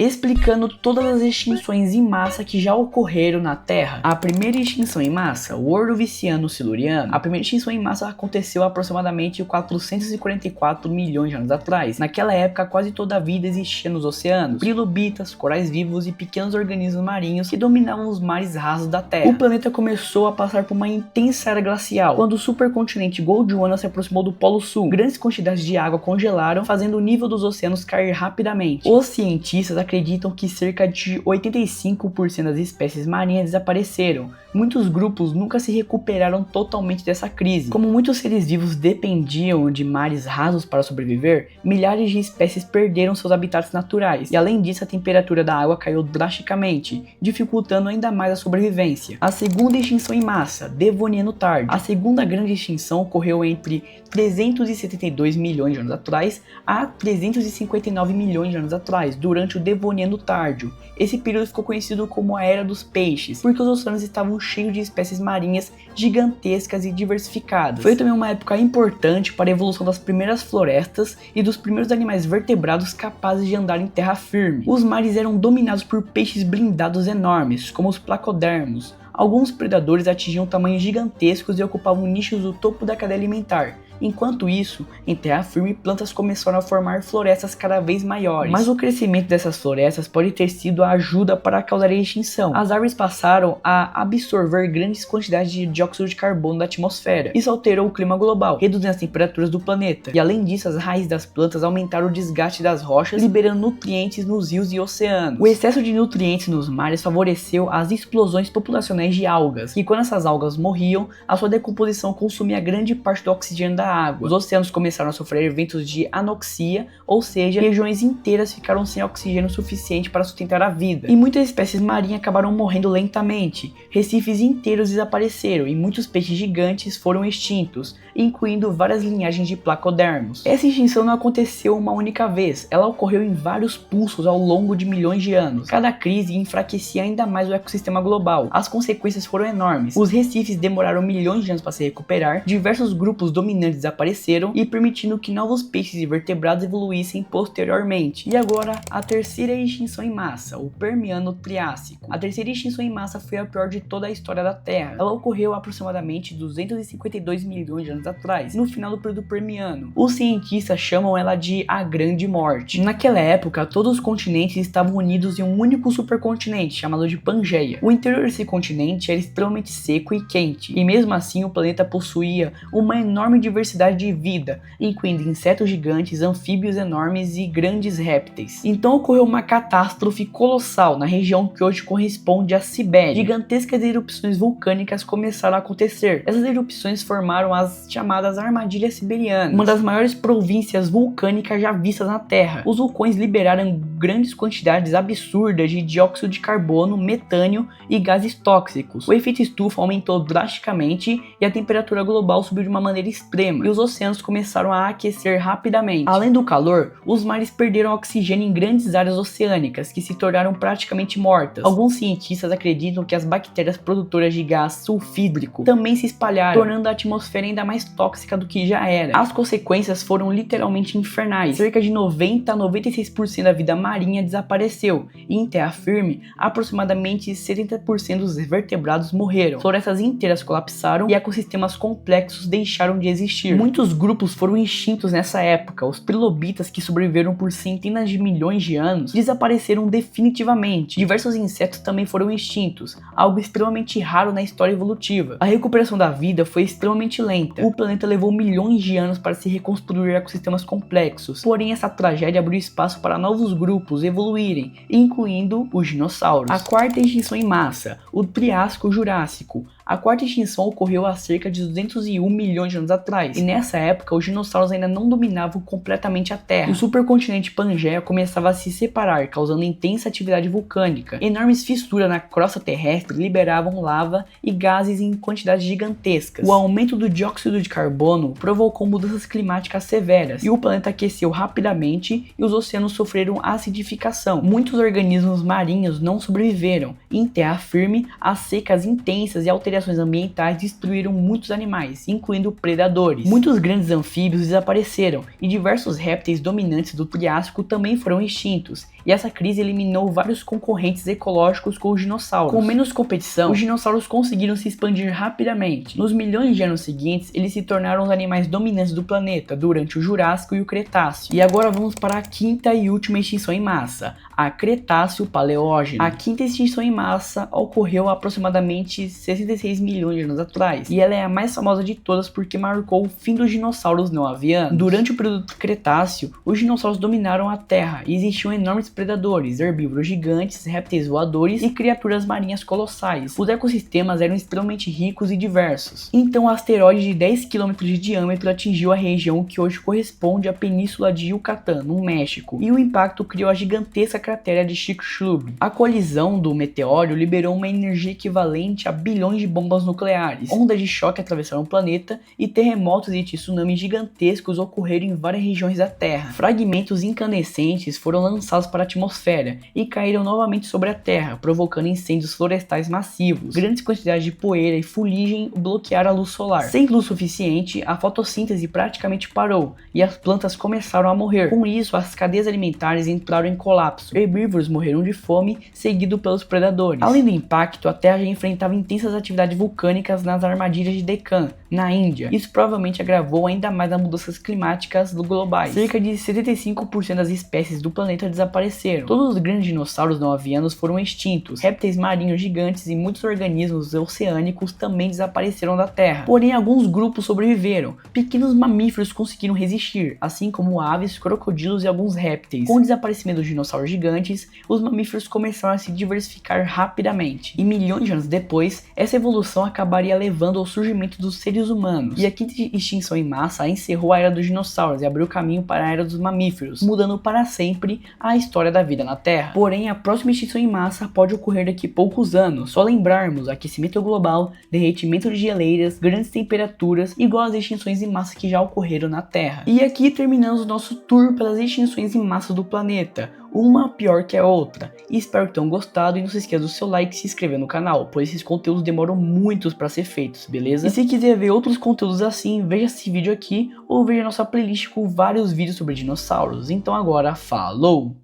explicando todas as extinções em massa que já ocorreram na Terra. A primeira extinção em massa, o Ordoviciano-Siluriano, a primeira extinção em massa aconteceu aproximadamente 444 milhões de anos atrás. Naquela época, quase toda a vida existia nos oceanos, trilobitas, corais vivos e pequenos organismos marinhos que dominavam os mares rasos da Terra. O planeta começou a passar por uma intensa era glacial, quando o supercontinente Gondwana se aproximou do Polo Sul. Grandes quantidades de água congelaram, fazendo o nível dos oceanos cair rapidamente. Os cientistas acreditam que cerca de 85% das espécies marinhas desapareceram. Muitos grupos nunca se recuperaram totalmente dessa crise. Como muitos seres vivos dependiam de mares rasos para sobreviver, milhares de espécies perderam seus habitats naturais, e além disso a temperatura da água caiu drasticamente, dificultando ainda mais a sobrevivência. A segunda extinção em massa, Devoniano tardio. A segunda grande extinção ocorreu entre 372 milhões de anos atrás a 359 milhões de anos atrás, durante o Devoniano tardio. Esse período ficou conhecido como a Era dos Peixes, porque os oceanos estavam cheios de espécies marinhas gigantescas e diversificadas. Foi também uma época importante para a evolução das primeiras florestas e dos primeiros animais vertebrados capazes de andar em terra firme. Os mares eram dominados por peixes blindados enormes, como os placodermos. Alguns predadores atingiam tamanhos gigantescos e ocupavam nichos do topo da cadeia alimentar. Enquanto isso, em terra firme, plantas começaram a formar florestas cada vez maiores. Mas o crescimento dessas florestas pode ter sido a ajuda para causar a extinção. As árvores passaram a absorver grandes quantidades de dióxido de carbono da atmosfera. Isso alterou o clima global, reduzindo as temperaturas do planeta. E além disso, as raízes das plantas aumentaram o desgaste das rochas, liberando nutrientes nos rios e oceanos. O excesso de nutrientes nos mares favoreceu as explosões populacionais de algas, e quando essas algas morriam, a sua decomposição consumia grande parte do oxigênio da água. Os oceanos começaram a sofrer eventos de anoxia, ou seja, regiões inteiras ficaram sem oxigênio suficiente para sustentar a vida. E muitas espécies marinhas acabaram morrendo lentamente. Recifes inteiros desapareceram e muitos peixes gigantes foram extintos, incluindo várias linhagens de placodermos. Essa extinção não aconteceu uma única vez, ela ocorreu em vários pulsos ao longo de milhões de anos. Cada crise enfraquecia ainda mais o ecossistema global. As consequências foram enormes. Os recifes demoraram milhões de anos para se recuperar, diversos grupos dominantes desapareceram e permitindo que novos peixes e vertebrados evoluíssem posteriormente. E agora, a terceira extinção em massa, o Permiano-Triássico. A terceira extinção em massa foi a pior de toda a história da Terra. Ela ocorreu há aproximadamente 252 milhões de anos atrás, no final do período Permiano. Os cientistas chamam ela de a Grande Morte. Naquela época, todos os continentes estavam unidos em um único supercontinente, chamado de Pangeia. O interior desse continente era extremamente seco e quente, e mesmo assim o planeta possuía uma enorme diversidade de vida, incluindo insetos gigantes, anfíbios enormes e grandes répteis. Então ocorreu uma catástrofe colossal na região que hoje corresponde à Sibéria. Gigantescas erupções vulcânicas começaram a acontecer. Essas erupções formaram as chamadas armadilhas siberianas, uma das maiores províncias vulcânicas já vistas na Terra. Os vulcões liberaram grandes quantidades absurdas de dióxido de carbono, metânio e gases tóxicos. O efeito estufa aumentou drasticamente e a temperatura global subiu de uma maneira extrema, e os oceanos começaram a aquecer rapidamente. Além do calor, os mares perderam oxigênio em grandes áreas oceânicas, que se tornaram praticamente mortas. Alguns cientistas acreditam que as bactérias produtoras de gás sulfídrico também se espalharam, tornando a atmosfera ainda mais tóxica do que já era. As consequências foram literalmente infernais. Cerca de 90 a 96% da vida marinha desapareceu, e em terra firme, aproximadamente 70% dos vertebrados morreram. Florestas inteiras colapsaram e ecossistemas complexos deixaram de existir. Muitos grupos foram extintos nessa época. Os trilobitas, que sobreviveram por centenas de milhões de anos, desapareceram definitivamente. Diversos insetos também foram extintos, algo extremamente raro na história evolutiva. A recuperação da vida foi extremamente lenta. O planeta levou milhões de anos para se reconstruir ecossistemas complexos. Porém, essa tragédia abriu espaço para novos grupos evoluírem, incluindo os dinossauros. A quarta extinção em massa, o Triássico-Jurássico. A quarta extinção ocorreu há cerca de 201 milhões de anos atrás, e nessa época os dinossauros ainda não dominavam completamente a Terra. O supercontinente Pangeia começava a se separar, causando intensa atividade vulcânica. Enormes fissuras na crosta terrestre liberavam lava e gases em quantidades gigantescas. O aumento do dióxido de carbono provocou mudanças climáticas severas, e o planeta aqueceu rapidamente e os oceanos sofreram acidificação. Muitos organismos marinhos não sobreviveram. Em terra firme, as secas intensas e alterações ambientais destruíram muitos animais, incluindo predadores. Muitos grandes anfíbios desapareceram e diversos répteis dominantes do Triássico também foram extintos. e essa crise eliminou vários concorrentes ecológicos com os dinossauros. Com menos competição, os dinossauros conseguiram se expandir rapidamente. Nos milhões de anos seguintes, eles se tornaram os animais dominantes do planeta durante o Jurássico e o Cretáceo. E agora vamos para a quinta e última extinção em massa, a Cretáceo-Paleógeno. A quinta extinção em massa ocorreu há aproximadamente 66 milhões de anos atrás, e ela é a mais famosa de todas porque marcou o fim dos dinossauros não avianos. Durante o período Cretáceo, os dinossauros dominaram a Terra e existiam enormes predadores, herbívoros gigantes, répteis voadores e criaturas marinhas colossais. Os ecossistemas eram extremamente ricos e diversos. Então, um asteroide de 10 km de diâmetro atingiu a região que hoje corresponde à península de Yucatán, no México, e o impacto criou a gigantesca cratera de Chicxulub. A colisão do meteoro liberou uma energia equivalente a bilhões de bombas nucleares. Ondas de choque atravessaram o planeta e terremotos e tsunamis gigantescos ocorreram em várias regiões da Terra. Fragmentos incandescentes foram lançados para a atmosfera e caíram novamente sobre a Terra, provocando incêndios florestais massivos. Grandes quantidades de poeira e fuligem bloquearam a luz solar. Sem luz suficiente, a fotossíntese praticamente parou e as plantas começaram a morrer. Com isso, as cadeias alimentares entraram em colapso. Herbívoros morreram de fome, seguido pelos predadores. Além do impacto, a Terra já enfrentava intensas atividades vulcânicas nas armadilhas de Deccan, na Índia. Isso provavelmente agravou ainda mais as mudanças climáticas globais. Cerca de 75% das espécies do planeta desapareceram. Todos os grandes dinossauros não avianos foram extintos. Répteis marinhos gigantes e muitos organismos oceânicos também desapareceram da Terra. Porém, alguns grupos sobreviveram. Pequenos mamíferos conseguiram resistir, assim como aves, crocodilos e alguns répteis. Com o desaparecimento dos dinossauros gigantes, os mamíferos começaram a se diversificar rapidamente. E milhões de anos depois, essa evolução acabaria levando ao surgimento dos seres humanos. E a quinta extinção em massa encerrou a era dos dinossauros e abriu caminho para a era dos mamíferos, mudando para sempre a história da vida na Terra. Porém, a próxima extinção em massa pode ocorrer daqui a poucos anos. Só lembrarmos aquecimento global, derretimento de geleiras, grandes temperaturas, igual às extinções em massa que já ocorreram na Terra. E aqui terminamos o nosso tour pelas extinções em massa do planeta, uma pior que a outra. E espero que tenham gostado e não se esqueça do seu like e se inscrever no canal, pois esses conteúdos demoram muito para ser feitos, beleza? E se quiser ver outros conteúdos assim, veja esse vídeo aqui ou veja nossa playlist com vários vídeos sobre dinossauros. Então agora, falou!